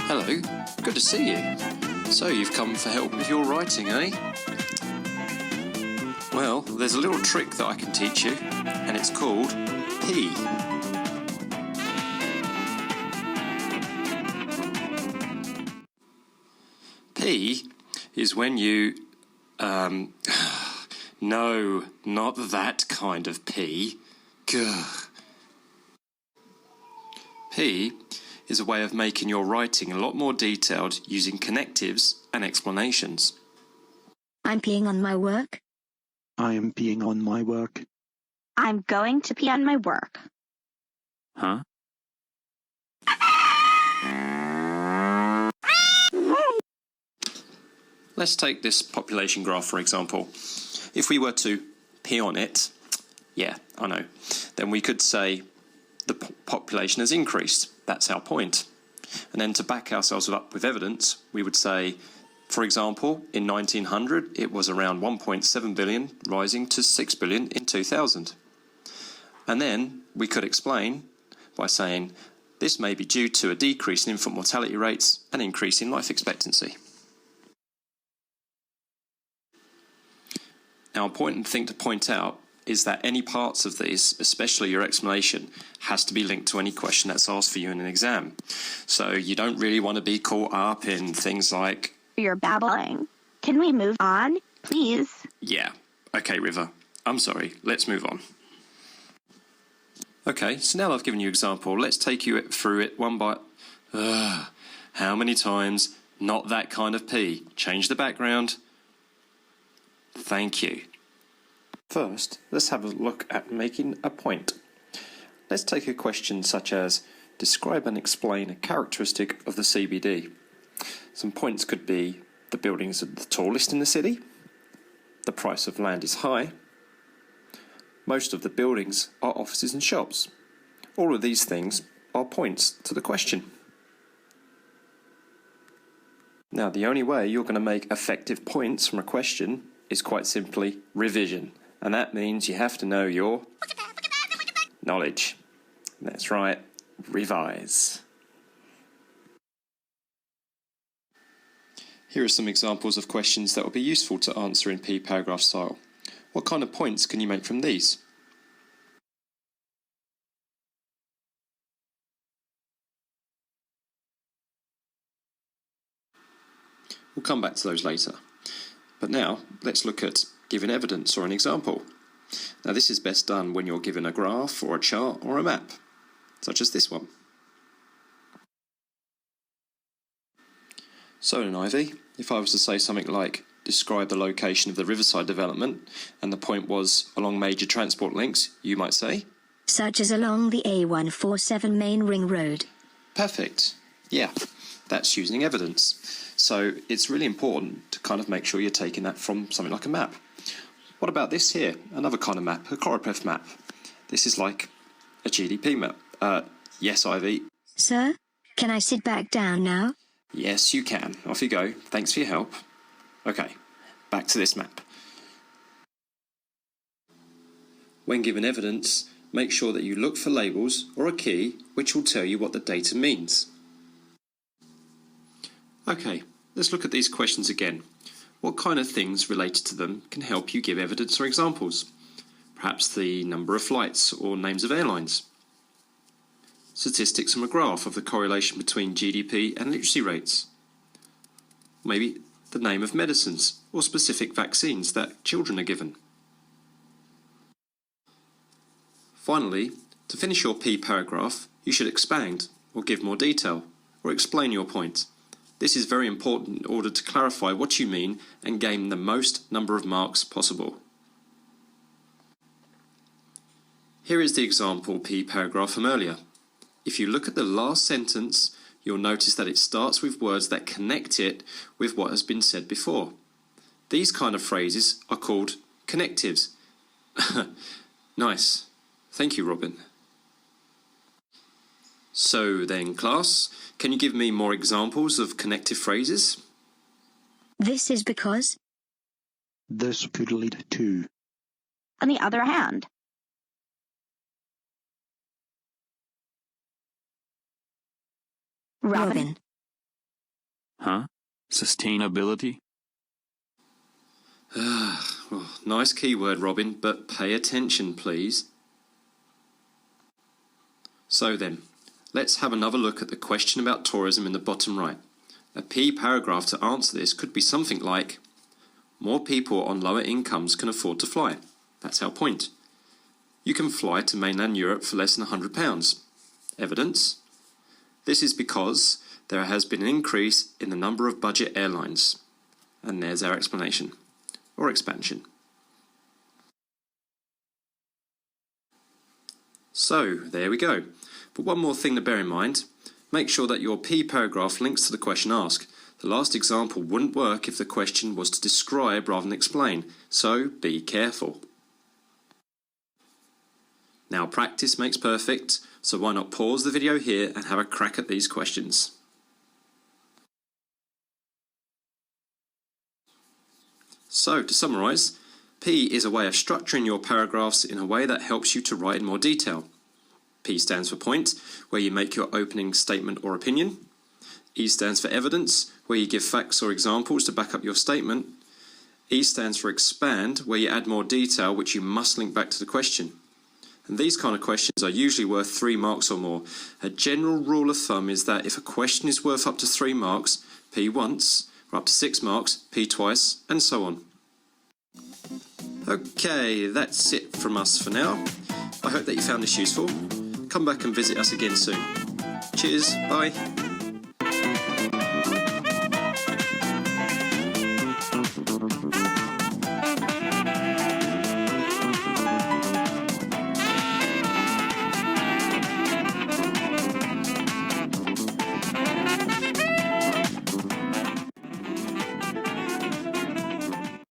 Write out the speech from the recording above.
Hello, good to see you. So you've come for help with your writing, eh? Well, there's a little trick that I can teach you, and it's called P. P is when you, no, not that kind of P. Gah. P is a way of making your writing a lot more detailed using connectives and explanations. I'm peeing on my work. I am peeing on my work. I'm going to pee on my work. Huh? Let's take this population graph, for example. If we were to pee on it, yeah, I know, then we could say the population has increased. That's our point. And then to back ourselves up with evidence, we would say, for example, in 1900, it was around 1.7 billion, rising to 6 billion in 2000. And then we could explain by saying this may be due to a decrease in infant mortality rates and increase in life expectancy. Now, an important thing to point out is that any parts of these, especially your explanation, has to be linked to any question that's asked for you in an exam. So you don't really want to be caught up in things like, You're babbling. Can we move on, please? yeah, okay, River, I'm sorry, let's move on. Okay, so now I've given you an example, let's take you through it one by... how many times? Not that kind of P. Change the background. Thank you. First, let's have a look at making a point. Let's take a question such as, describe and explain a characteristic of the CBD. Some points could be, the buildings are the tallest in the city, the price of land is high, most of the buildings are offices and shops. All of these things are points to the question. Now, the only way you're going to make effective points from a question is quite simply revision. And that means you have to know your knowledge. That's right, revise. Here are some examples of questions that will be useful to answer in P paragraph style. What kind of points can you make from these? We'll come back to those later. But now, let's look at giving evidence or an example. Now, this is best done when you're given a graph or a chart or a map, such as this one. So then, Ivy, if I was to say something like, describe the location of the Riverside development, and the point was along major transport links, you might say? Such as along the A147 main ring road. Perfect. Yeah, that's using evidence. So it's really important to kind of make sure you're taking that from something like a map. What about this here? Another kind of map, a Coropath map. This is like a GDP map. Yes, Ivy. Sir, can I sit back down now? Yes, you can. Off you go. Thanks for your help. Okay, back to this map. When given evidence, make sure that you look for labels or a key which will tell you what the data means. Okay, let's look at these questions again. What kind of things related to them can help you give evidence or examples? Perhaps the number of flights or names of airlines. Statistics from a graph of the correlation between GDP and literacy rates. Maybe the name of medicines or specific vaccines that children are given. Finally, to finish your P paragraph, you should expand or give more detail or explain your point. This is very important in order to clarify what you mean and gain the most number of marks possible. Here is the example P paragraph from earlier. If you look at the last sentence, you'll notice that it starts with words that connect it with what has been said before. These kind of phrases are called connectives. Nice. Thank you, Robin. So then, class, can you give me more examples of connective phrases? This is because. This could lead to. On the other hand, Robin. Huh? Sustainability? Well, nice keyword, Robin, but pay attention, please. So then, let's have another look at the question about tourism in the bottom right. A P paragraph to answer this could be something like, more people on lower incomes can afford to fly. That's our point. You can fly to mainland Europe for less than £100. Evidence? This is because there has been an increase in the number of budget airlines. And there's our explanation, or expansion. So, there we go. But one more thing to bear in mind. Make sure that your P paragraph links to the question asked. The last example wouldn't work if the question was to describe rather than explain, so be careful. Now, practice makes perfect, so why not pause the video here and have a crack at these questions. So, to summarise, P is a way of structuring your paragraphs in a way that helps you to write in more detail. P stands for point, where you make your opening statement or opinion. E stands for evidence, where you give facts or examples to back up your statement. E stands for expand, where you add more detail which you must link back to the question. And these kind of questions are usually worth 3 marks or more. A general rule of thumb is that if a question is worth up to 3 marks, P once, or up to 6 marks, P twice, and so on. Okay, that's it from us for now. I hope that you found this useful. Come back and visit us again soon. Cheers, bye.